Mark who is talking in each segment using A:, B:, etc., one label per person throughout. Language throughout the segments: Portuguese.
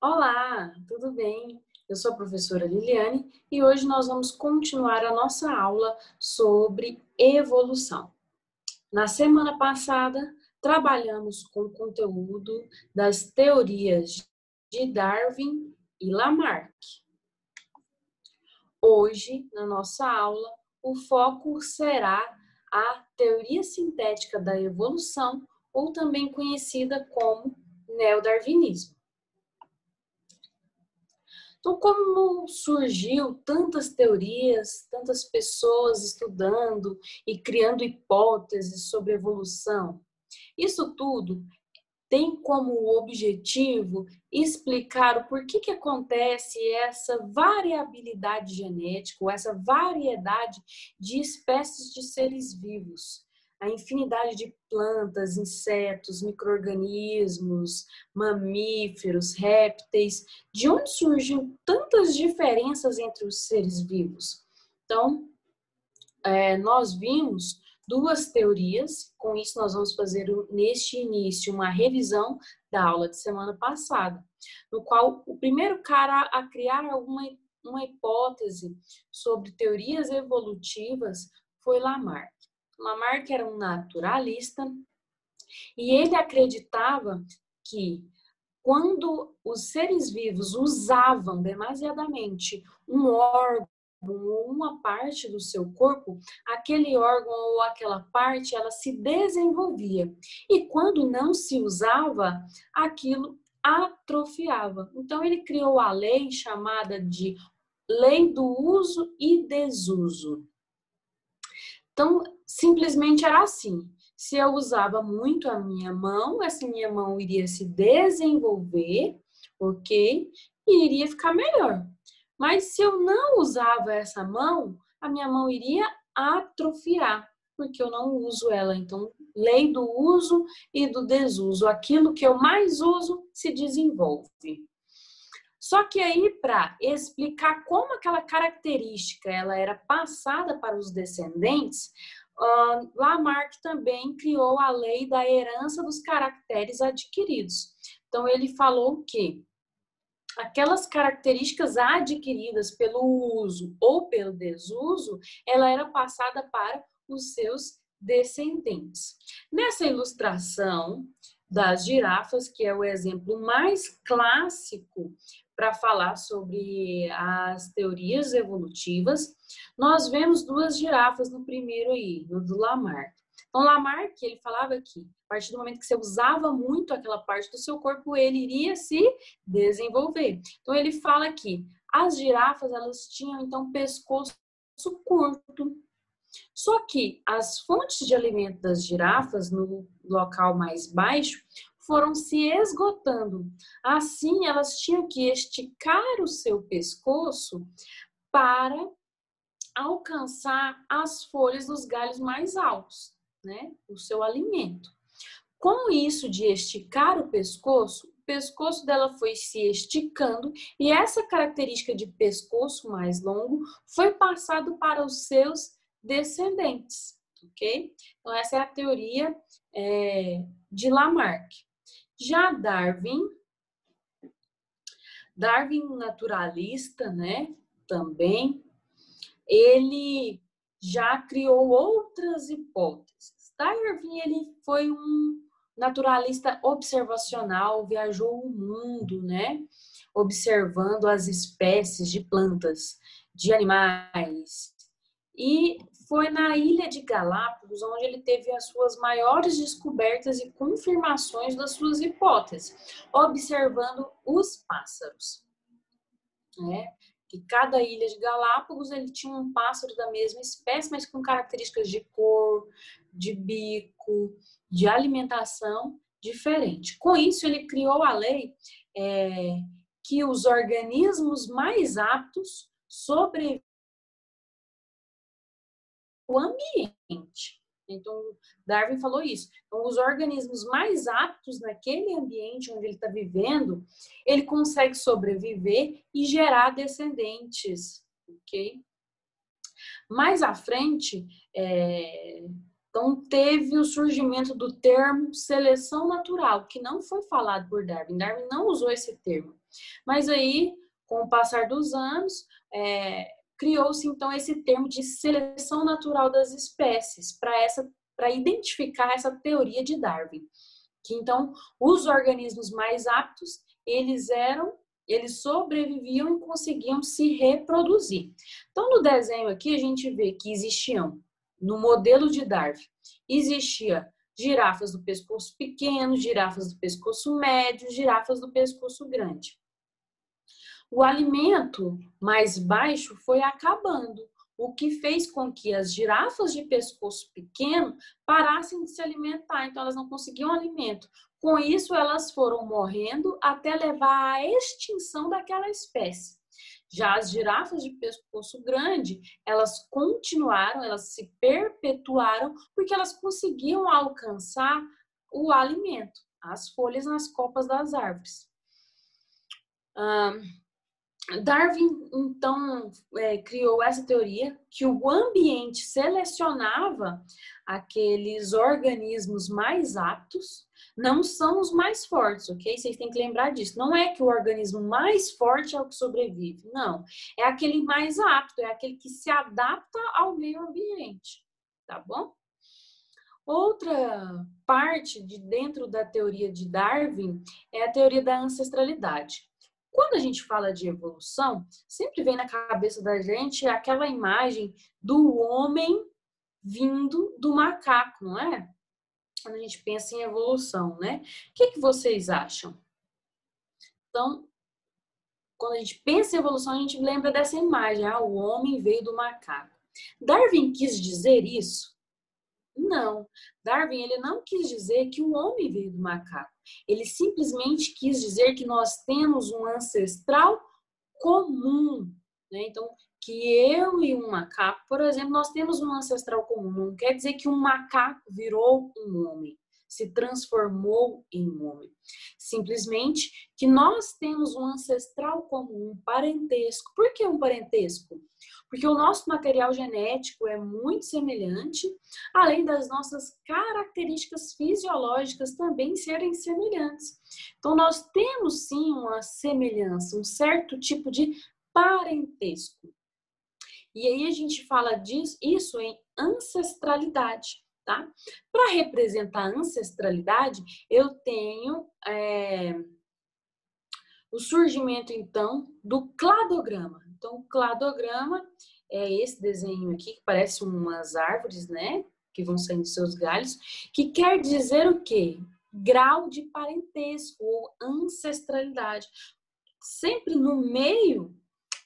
A: Olá, tudo bem? Eu sou a professora Liliane e hoje nós vamos continuar a nossa aula sobre evolução. Na semana passada, trabalhamos com o conteúdo das teorias de Darwin e Lamarck. Hoje, na nossa aula, o foco será a teoria sintética da evolução, ou também conhecida como neodarwinismo. Então, como surgiu tantas teorias, tantas pessoas estudando e criando hipóteses sobre evolução? Isso tudo tem como objetivo explicar o porquê que acontece essa variabilidade genética, ou essa variedade de espécies de seres vivos. A infinidade de plantas, insetos, micro-organismos, mamíferos, répteis, de onde surgem tantas diferenças entre os seres vivos. Então, nós vimos duas teorias, com isso nós vamos fazer neste início uma revisão da aula de semana passada, no qual o primeiro cara a criar uma hipótese sobre teorias evolutivas foi Lamarck. Lamarck era um naturalista e ele acreditava que quando os seres vivos usavam demasiadamente um órgão ou uma parte do seu corpo, aquele órgão ou aquela parte, ela se desenvolvia. E quando não se usava, aquilo atrofiava. Então, ele criou a lei chamada de Lei do Uso e Desuso. Então, simplesmente era assim. Se eu usava muito a minha mão, essa minha mão iria se desenvolver, ok? E iria ficar melhor. Mas se eu não usava essa mão, a minha mão iria atrofiar, porque eu não uso ela. Então, lei do uso e do desuso. Aquilo que eu mais uso se desenvolve. Só que aí, para explicar como aquela característica ela era passada para os descendentes, Lamarck também criou a lei da herança dos caracteres adquiridos. Então, ele falou que aquelas características adquiridas pelo uso ou pelo desuso, ela era passada para os seus descendentes. Nessa ilustração das girafas, que é o exemplo mais clássico para falar sobre as teorias evolutivas, nós vemos duas girafas no primeiro aí, no do Lamarck. Então, Lamarck, ele falava que a partir do momento que você usava muito aquela parte do seu corpo, ele iria se desenvolver. Então, ele fala que as girafas, elas tinham, então, pescoço curto. Só que as fontes de alimento das girafas, no local mais baixo, foram se esgotando. Assim, elas tinham que esticar o seu pescoço para alcançar as folhas dos galhos mais altos, né? O seu alimento. Com isso de esticar o pescoço dela foi se esticando e essa característica de pescoço mais longo foi passado para os seus descendentes, ok? Então, essa é a teoria de Lamarck. Já Darwin naturalista, né, também, ele já criou outras hipóteses. Darwin, ele foi um naturalista observacional, viajou o mundo, né, observando as espécies de plantas, de animais. E foi na Ilha de Galápagos onde ele teve as suas maiores descobertas e confirmações das suas hipóteses, observando os pássaros, né? Que cada ilha de Galápagos ele tinha um pássaro da mesma espécie, mas com características de cor, de bico, de alimentação diferente. Com isso, ele criou a lei que os organismos mais aptos sobrevivem ao ambiente. Então, Darwin falou isso. Então, os organismos mais aptos naquele ambiente onde ele está vivendo, ele consegue sobreviver e gerar descendentes, ok? Mais à frente, Então, teve o surgimento do termo seleção natural, que não foi falado por Darwin. Darwin não usou esse termo. Mas aí, com o passar dos anos, criou-se então esse termo de seleção natural das espécies para identificar essa teoria de Darwin. Que então os organismos mais aptos, eles sobreviviam e conseguiam se reproduzir. Então, no desenho aqui, a gente vê que existiam, no modelo de Darwin, existia girafas do pescoço pequeno, girafas do pescoço médio, girafas do pescoço grande. O alimento mais baixo foi acabando, o que fez com que as girafas de pescoço pequeno parassem de se alimentar, então elas não conseguiam alimento. Com isso, elas foram morrendo até levar à extinção daquela espécie. Já as girafas de pescoço grande, elas continuaram, elas se perpetuaram, porque elas conseguiam alcançar o alimento, as folhas nas copas das árvores. Darwin, então, criou essa teoria que o ambiente selecionava aqueles organismos mais aptos, não são os mais fortes, ok? Vocês têm que lembrar disso. Não é que o organismo mais forte é o que sobrevive, não. É aquele mais apto, é aquele que se adapta ao meio ambiente, tá bom? Outra parte de dentro da teoria de Darwin é a teoria da ancestralidade. Quando a gente fala de evolução, sempre vem na cabeça da gente aquela imagem do homem vindo do macaco, não é? Quando a gente pensa em evolução, né? O que vocês acham? Então, quando a gente pensa em evolução, a gente lembra dessa imagem, o homem veio do macaco. Darwin quis dizer isso? Não. Darwin, ele não quis dizer que o homem veio do macaco. Ele simplesmente quis dizer que nós temos um ancestral comum, né? Então, que eu e um macaco, por exemplo, nós temos um ancestral comum. Não quer dizer que um macaco virou um homem, se transformou em um homem. Simplesmente que nós temos um ancestral comum, um parentesco. Por que um parentesco? Porque o nosso material genético é muito semelhante, além das nossas características fisiológicas também serem semelhantes. Então, nós temos sim uma semelhança, um certo tipo de parentesco. E aí a gente fala isso em ancestralidade, tá? Para representar a ancestralidade, eu tenho o surgimento, então, do cladograma. Então, o cladograma é esse desenho aqui, que parece umas árvores, né? Que vão saindo dos seus galhos, que quer dizer o quê? Grau de parentesco ou ancestralidade. Sempre no meio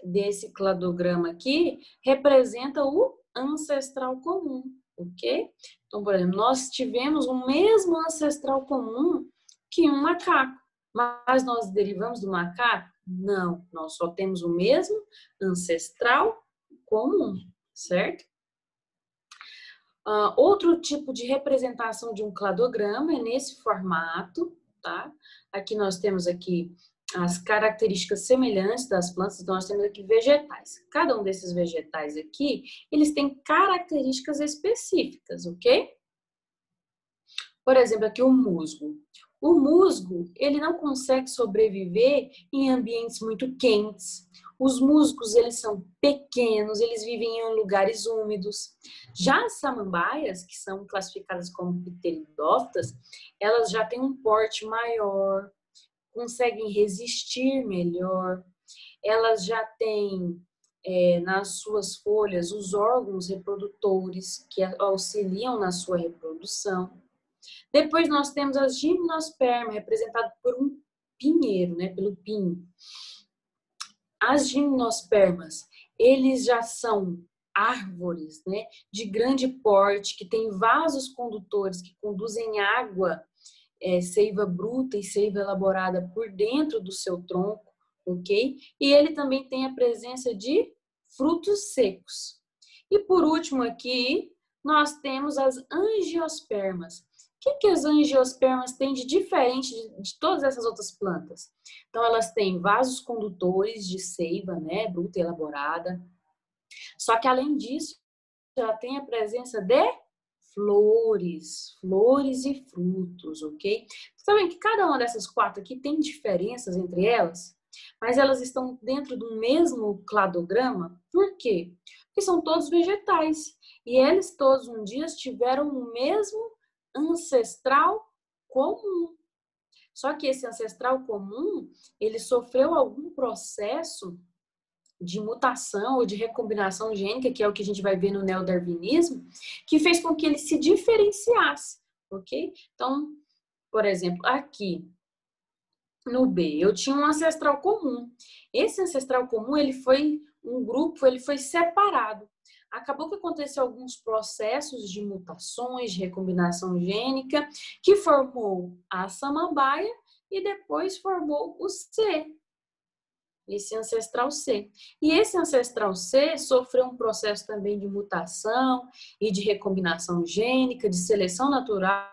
A: desse cladograma aqui, representa o ancestral comum, ok? Então, por exemplo, nós tivemos o mesmo ancestral comum que um macaco, mas nós derivamos do macaco? Não, nós só temos o mesmo ancestral comum, certo? Outro tipo de representação de um cladograma é nesse formato, tá? Aqui nós temos aqui as características semelhantes das plantas, então nós temos aqui vegetais. Cada um desses vegetais aqui, eles têm características específicas, ok? Por exemplo, aqui o musgo. O musgo, ele não consegue sobreviver em ambientes muito quentes. Os musgos, eles são pequenos, eles vivem em lugares úmidos. Já as samambaias, que são classificadas como pteridófitas, elas já têm um porte maior, conseguem resistir melhor, elas já têm nas suas folhas os órgãos reprodutores que auxiliam na sua reprodução. Depois nós temos as gimnospermas, representado por um pinheiro, né, pelo pinho. As gimnospermas, eles já são árvores, né, de grande porte, que têm vasos condutores que conduzem água, seiva bruta e seiva elaborada por dentro do seu tronco, ok? E ele também tem a presença de frutos secos. E por último aqui, nós temos as angiospermas. O que as angiospermas têm de diferente de todas essas outras plantas? Então, elas têm vasos condutores de seiva, né, bruta e elaborada. Só que, além disso, ela tem a presença de flores e frutos, ok? Sabem que cada uma dessas 4 aqui tem diferenças entre elas, mas elas estão dentro do mesmo cladograma. Por quê? Porque são todos vegetais e eles todos um dia tiveram o mesmo ancestral comum. Só que esse ancestral comum, ele sofreu algum processo de mutação ou de recombinação gênica, que é o que a gente vai ver no neodarwinismo, que fez com que ele se diferenciasse, ok? Então, por exemplo, aqui no B, eu tinha um ancestral comum. Esse ancestral comum, ele foi um grupo, ele foi separado. Acabou que aconteceu alguns processos de mutações, de recombinação gênica, que formou a samambaia e depois formou o C, esse ancestral C. E esse ancestral C sofreu um processo também de mutação e de recombinação gênica, de seleção natural,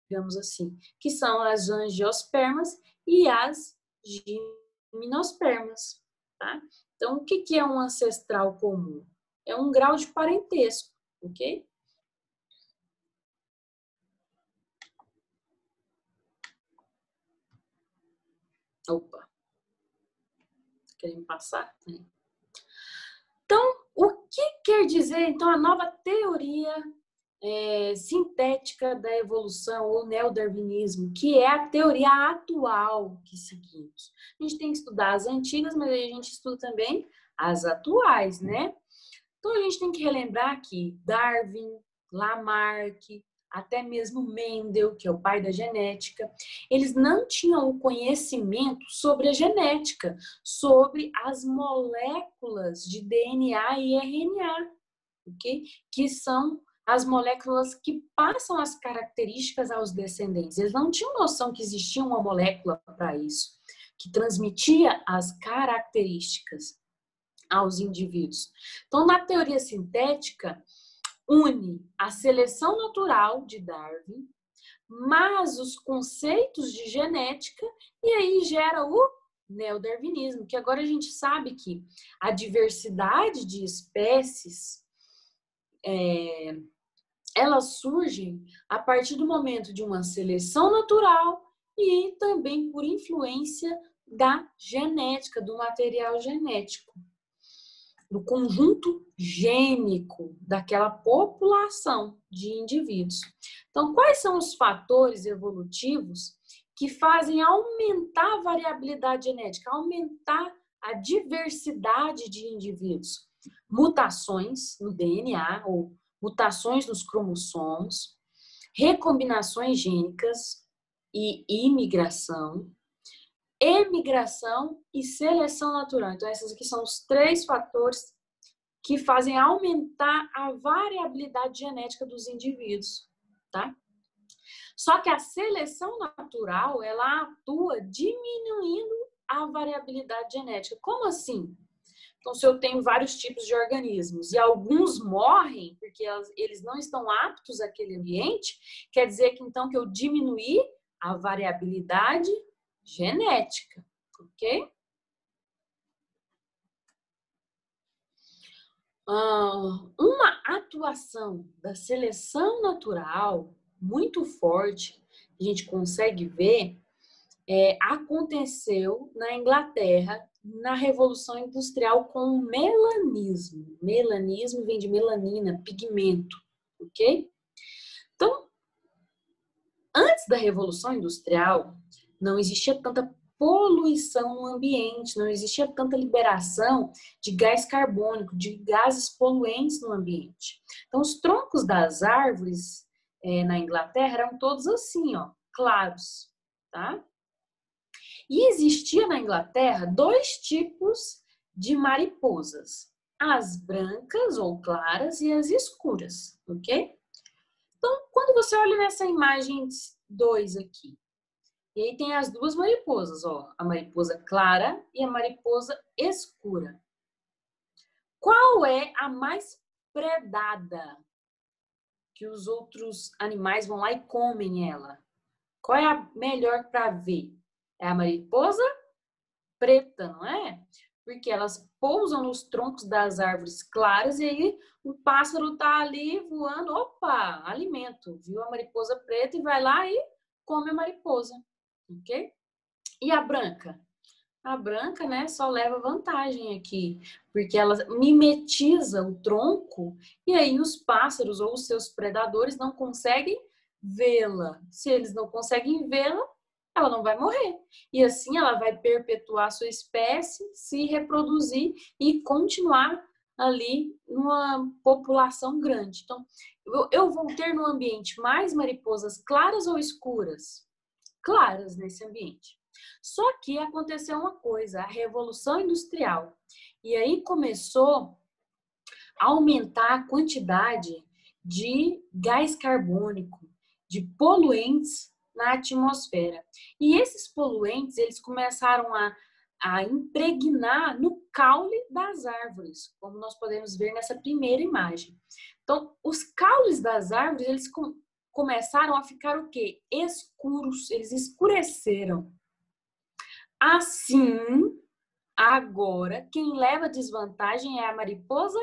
A: digamos assim, que são as angiospermas e as gimnospermas, tá? Então, o que é um ancestral comum? É um grau de parentesco, ok? Opa, querem passar? Então, o que quer dizer, então, a nova teoria sintética da evolução ou neodarwinismo, que é a teoria atual que seguimos? A gente tem que estudar as antigas, mas aí a gente estuda também as atuais, né? Então, a gente tem que relembrar que Darwin, Lamarck, até mesmo Mendel, que é o pai da genética, eles não tinham o conhecimento sobre a genética, sobre as moléculas de DNA e RNA, ok? Que são as moléculas que passam as características aos descendentes. Eles não tinham noção que existia uma molécula para isso, que transmitia as características aos indivíduos. Então, na teoria sintética, une a seleção natural de Darwin, mas os conceitos de genética, e aí gera o neodarwinismo, que agora a gente sabe que a diversidade de espécies elas surgem a partir do momento de uma seleção natural e também por influência da genética, do material genético, do conjunto gênico daquela população de indivíduos. Então, quais são os fatores evolutivos que fazem aumentar a variabilidade genética, aumentar a diversidade de indivíduos? Mutações no DNA ou mutações nos cromossomos, recombinações gênicas e imigração, emigração e seleção natural. Então, esses aqui são os 3 fatores que fazem aumentar a variabilidade genética dos indivíduos, tá? Só que a seleção natural, ela atua diminuindo a variabilidade genética. Como assim? Então, se eu tenho vários tipos de organismos e alguns morrem porque eles não estão aptos àquele ambiente, quer dizer que então que eu diminuí a variabilidade genética, ok? Uma atuação da seleção natural muito forte, a gente consegue ver, aconteceu na Inglaterra na Revolução Industrial com o melanismo. Melanismo vem de melanina, pigmento, ok? Então, antes da Revolução Industrial, não existia tanta poluição no ambiente, não existia tanta liberação de gás carbônico, de gases poluentes no ambiente. Então, os troncos das árvores na Inglaterra eram todos assim, ó, claros, tá? E existia na Inglaterra 2 tipos de mariposas, as brancas ou claras e as escuras, ok? Então, quando você olha nessa imagem 2 aqui, e aí tem as 2 mariposas, ó, a mariposa clara e a mariposa escura. Qual é a mais predada? Que os outros animais vão lá e comem ela. Qual é a melhor para ver? É a mariposa preta, não é? porque elas pousam nos troncos das árvores claras e aí o pássaro tá ali voando, opa, alimento, viu a mariposa preta e vai lá e come a mariposa, ok? E a branca? A branca, né, só leva vantagem aqui, porque ela mimetiza o tronco e aí os pássaros ou os seus predadores não conseguem vê-la. Se eles não conseguem vê-la, ela não vai morrer. E assim ela vai perpetuar sua espécie, se reproduzir e continuar ali numa população grande. Então, eu vou ter no ambiente mais mariposas claras ou escuras? Claras nesse ambiente. Só que aconteceu uma coisa, a Revolução Industrial. E aí começou a aumentar a quantidade de gás carbônico, de poluentes na atmosfera. E esses poluentes, eles começaram a impregnar no caule das árvores, como nós podemos ver nessa primeira imagem. Então, os caules das árvores, eles começaram a ficar o quê? Escuros, eles escureceram. Assim, agora, quem leva desvantagem é a mariposa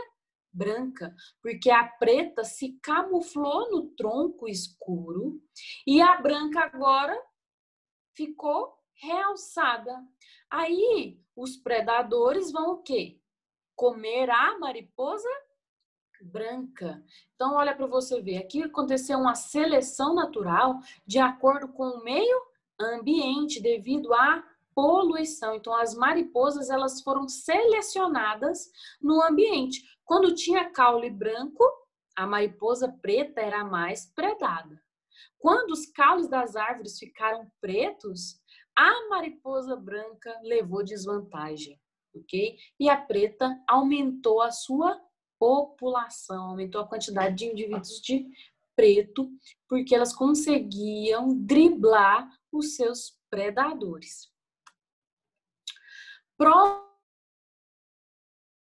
A: branca, porque a preta se camuflou no tronco escuro e a branca agora ficou realçada. Aí, os predadores vão o quê? Comer a mariposa branca. Então, olha para você ver, aqui aconteceu uma seleção natural de acordo com o meio ambiente devido à poluição. Então, as mariposas, elas foram selecionadas no ambiente. Quando tinha caule branco, a mariposa preta era a mais predada. Quando os caules das árvores ficaram pretos, a mariposa branca levou desvantagem, ok? E a preta aumentou a sua população, aumentou a quantidade de indivíduos de preto, porque elas conseguiam driblar os seus predadores.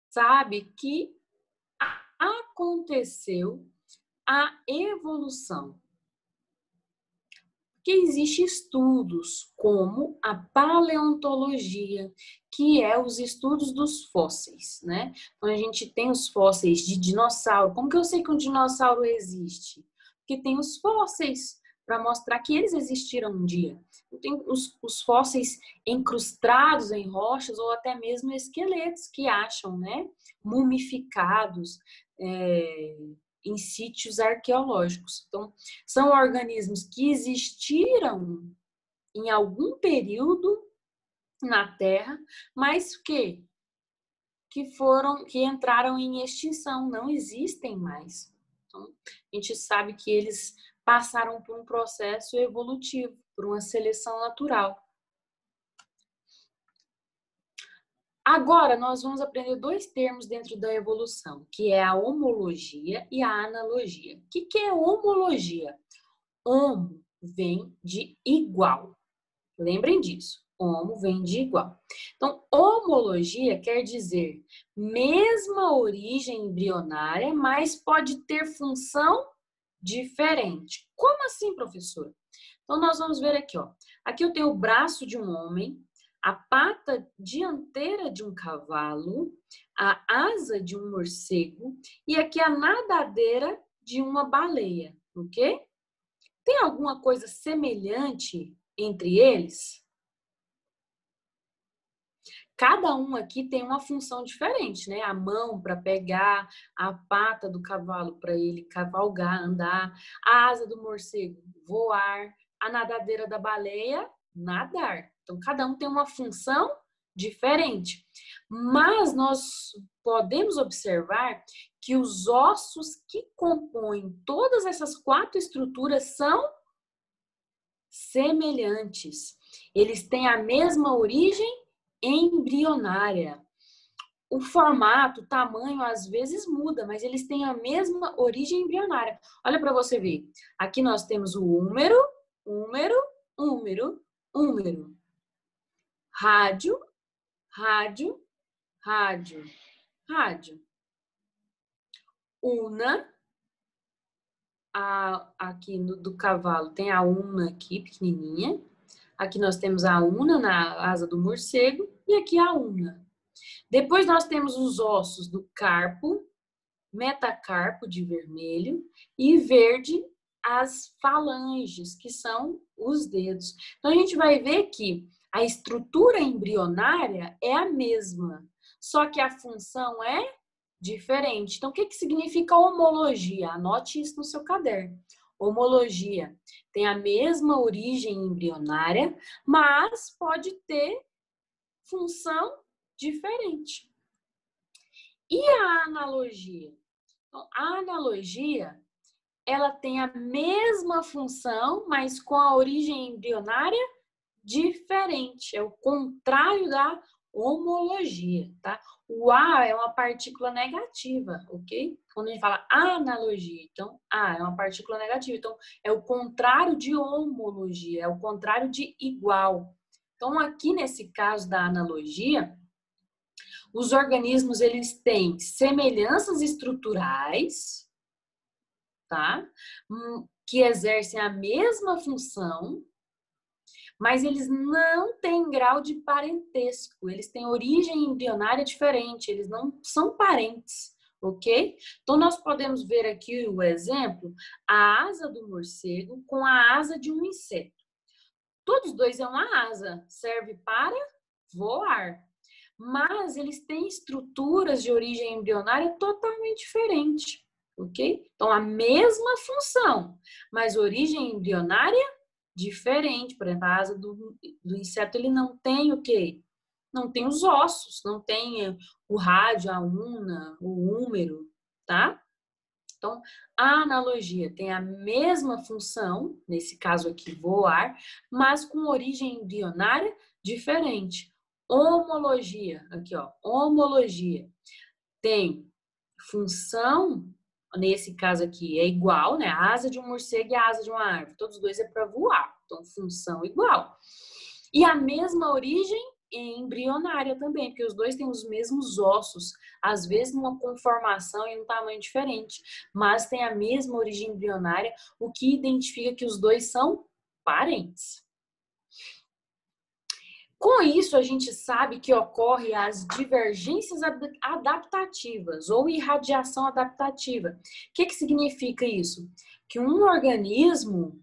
A: Sabe que aconteceu a evolução. Que existem estudos como a paleontologia, que é os estudos dos fósseis, né? Então, a gente tem os fósseis de dinossauro. Como que eu sei que um dinossauro existe? Porque tem os fósseis para mostrar que eles existiram um dia. Tem os fósseis incrustados em rochas ou até mesmo esqueletos que acham, né? Mumificados, em sítios arqueológicos. Então, são organismos que existiram em algum período na Terra, mas que entraram em extinção, não existem mais. Então, a gente sabe que eles passaram por um processo evolutivo, por uma seleção natural. Agora, nós vamos aprender dois termos dentro da evolução, que é a homologia e a analogia. O que é homologia? Homo vem de igual. Lembrem disso. Homo vem de igual. Então, homologia quer dizer mesma origem embrionária, mas pode ter função diferente. Como assim, professora? Então, nós vamos ver aqui, ó. Aqui eu tenho o braço de um homem, a pata dianteira de um cavalo, a asa de um morcego e aqui a nadadeira de uma baleia, ok? Tem alguma coisa semelhante entre eles? Cada um aqui tem uma função diferente, né? A mão para pegar, a pata do cavalo para ele cavalgar, andar, a asa do morcego voar, a nadadeira da baleia nadar. Então, cada um tem uma função diferente. Mas nós podemos observar que os ossos que compõem todas essas quatro estruturas são semelhantes. Eles têm a mesma origem embrionária. O formato, o tamanho, às vezes muda, mas eles têm a mesma origem embrionária. Olha para você ver. Aqui nós temos o húmero, húmero, húmero, húmero. Rádio, rádio, rádio, rádio. Una, aqui do cavalo tem a una aqui, pequenininha. Aqui nós temos a una na asa do morcego e aqui a una. Depois nós temos os ossos do carpo, metacarpo de vermelho e verde as falanges, que são os dedos. Então a gente vai ver que a estrutura embrionária é a mesma, só que a função é diferente. Então o que significa homologia? Anote isso no seu caderno. Homologia tem a mesma origem embrionária, mas pode ter função diferente. E a analogia? Então, a analogia, ela tem a mesma função, mas com a origem embrionária diferente. É o contrário da homologia, tá? O A é uma partícula negativa, ok? Quando a gente fala analogia, então A é uma partícula negativa. Então, é o contrário de homologia, é o contrário de igual. Então, aqui nesse caso da analogia, os organismos, eles têm semelhanças estruturais, tá? Que exercem a mesma função, mas eles não têm grau de parentesco, eles têm origem embrionária diferente, eles não são parentes, ok? Então, nós podemos ver aqui o exemplo, a asa do morcego com a asa de um inseto. Todos dois é uma asa, serve para voar, mas eles têm estruturas de origem embrionária totalmente diferentes, ok? Então, a mesma função, mas origem embrionária diferente. Por exemplo, a asa do inseto, ele não tem o quê? Não tem os ossos, não tem o rádio, a una, o húmero, tá? Então, a analogia tem a mesma função, nesse caso aqui, voar, mas com origem embrionária diferente. Homologia, aqui ó, homologia tem função, nesse caso aqui é igual, né? A asa de um morcego e a asa de uma árvore, todos os dois é para voar, então função igual. E a mesma origem embrionária também, porque os dois têm os mesmos ossos, às vezes numa conformação e um tamanho diferente, mas tem a mesma origem embrionária, o que identifica que os dois são parentes. Com isso, a gente sabe que ocorre as divergências adaptativas ou irradiação adaptativa. O que significa isso? Que um organismo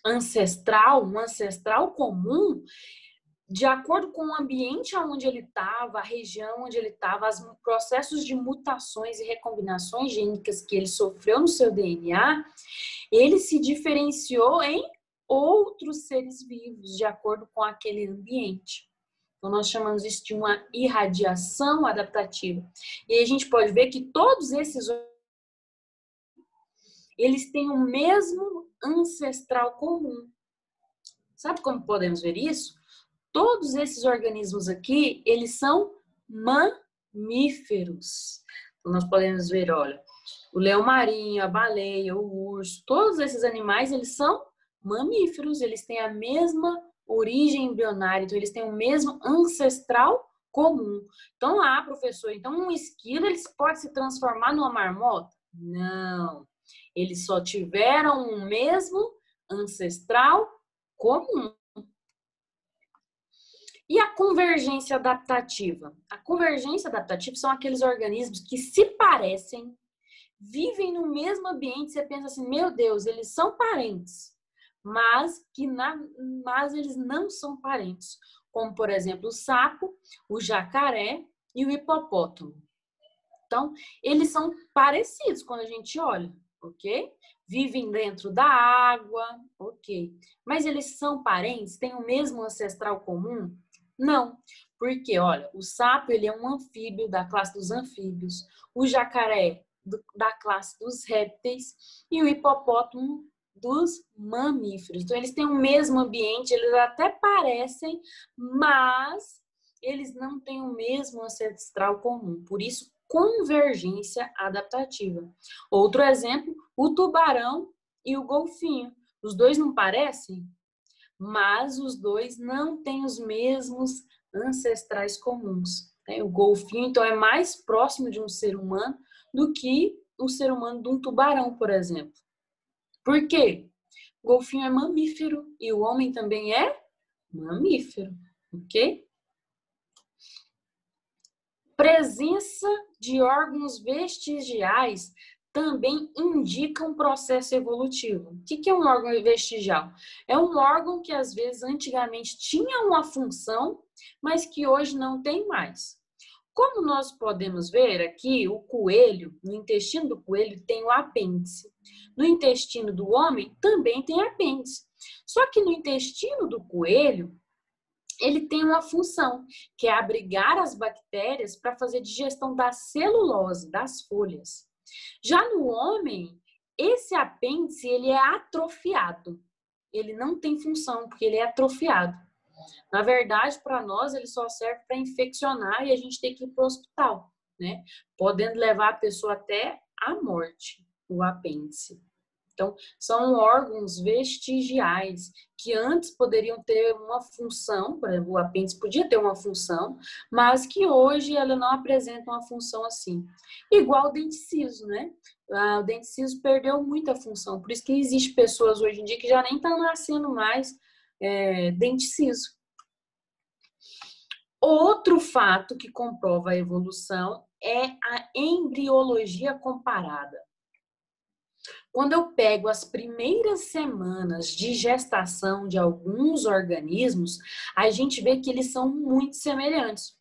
A: ancestral, um ancestral comum, de acordo com o ambiente onde ele estava, a região onde ele estava, os processos de mutações e recombinações gênicas que ele sofreu no seu DNA, ele se diferenciou em outros seres vivos, de acordo com aquele ambiente. Então, nós chamamos isso de uma irradiação adaptativa. E aí a gente pode ver que todos esses eles têm o mesmo ancestral comum. Sabe como podemos ver isso? Todos esses organismos aqui, eles são mamíferos. Então, nós podemos ver, olha, o leão marinho, a baleia, o urso, todos esses animais, eles são mamíferos, eles têm a mesma origem embrionária, então eles têm o mesmo ancestral comum. Então, professor, então um esquilo, ele pode se transformar numa marmota? Não, eles só tiveram o mesmo ancestral comum. E a convergência adaptativa? A convergência adaptativa são aqueles organismos que se parecem, vivem no mesmo ambiente, você pensa assim, meu Deus, eles são parentes, mas eles não são parentes. Como, por exemplo, o sapo, o jacaré e o hipopótamo. Então, eles são parecidos quando a gente olha, ok? Vivem dentro da água, ok. Mas eles são parentes? Têm o mesmo ancestral comum? Não, porque, olha, o sapo, ele é um anfíbio da classe dos anfíbios, o jacaré da classe dos répteis e o hipopótamo dos mamíferos. Então, eles têm o mesmo ambiente, eles até parecem, mas eles não têm o mesmo ancestral comum. Por isso, convergência adaptativa. Outro exemplo, o tubarão e o golfinho. Os dois não parecem? Mas os dois não têm os mesmos ancestrais comuns. O golfinho, então, é mais próximo de um ser humano do que um ser humano de um tubarão, por exemplo. Por quê? O golfinho é mamífero e o homem também é mamífero, ok? Presença de órgãos vestigiais também indica um processo evolutivo. O que é um órgão vestigial? É um órgão que, às vezes, antigamente tinha uma função, mas que hoje não tem mais. Como nós podemos ver aqui, o coelho, no intestino do coelho tem o apêndice. No intestino do homem também tem apêndice. Só que no intestino do coelho, ele tem uma função, que é abrigar as bactérias para fazer digestão da celulose, das folhas. Já no homem, esse apêndice ele é atrofiado. Ele não tem função, porque ele é atrofiado. Na verdade, para nós, ele só serve para infeccionar e a gente tem que ir para o hospital, né? Podendo levar a pessoa até a morte, o apêndice. Então, são órgãos vestigiais que antes poderiam ter uma função, por exemplo, o apêndice podia ter uma função, mas que hoje ela não apresenta uma função assim. Igual o dente ciso, né? O dente ciso perdeu muita função, por isso que existe pessoas hoje em dia que já nem estão nascendo mais dente ciso. Outro fato que comprova a evolução é a embriologia comparada. Quando eu pego as primeiras semanas de gestação de alguns organismos, a gente vê que eles são muito semelhantes.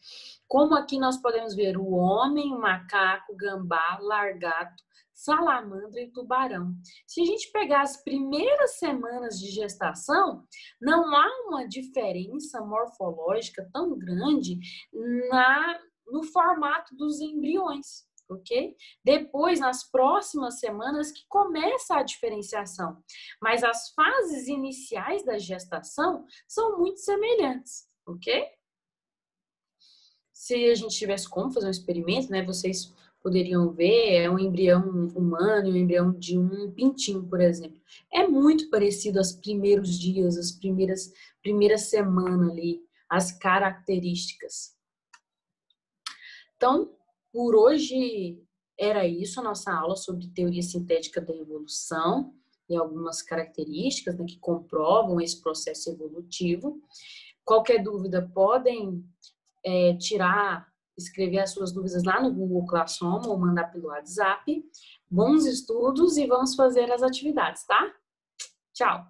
A: Como aqui nós podemos ver o homem, o macaco, gambá, largato, salamandra e tubarão. Se a gente pegar as primeiras semanas de gestação, não há uma diferença morfológica tão grande no formato dos embriões. Ok? Depois, nas próximas semanas, que começa a diferenciação. Mas as fases iniciais da gestação são muito semelhantes, ok? Se a gente tivesse como fazer um experimento, né, vocês poderiam ver, um embrião humano e um embrião de um pintinho, por exemplo. É muito parecido aos primeiros dias, as primeiras semanas ali, as características. Então, por hoje era isso a nossa aula sobre teoria sintética da evolução e algumas características, né, que comprovam esse processo evolutivo. Qualquer dúvida podem escrever as suas dúvidas lá no Google Classroom ou mandar pelo WhatsApp. Bons estudos e vamos fazer as atividades, tá? Tchau!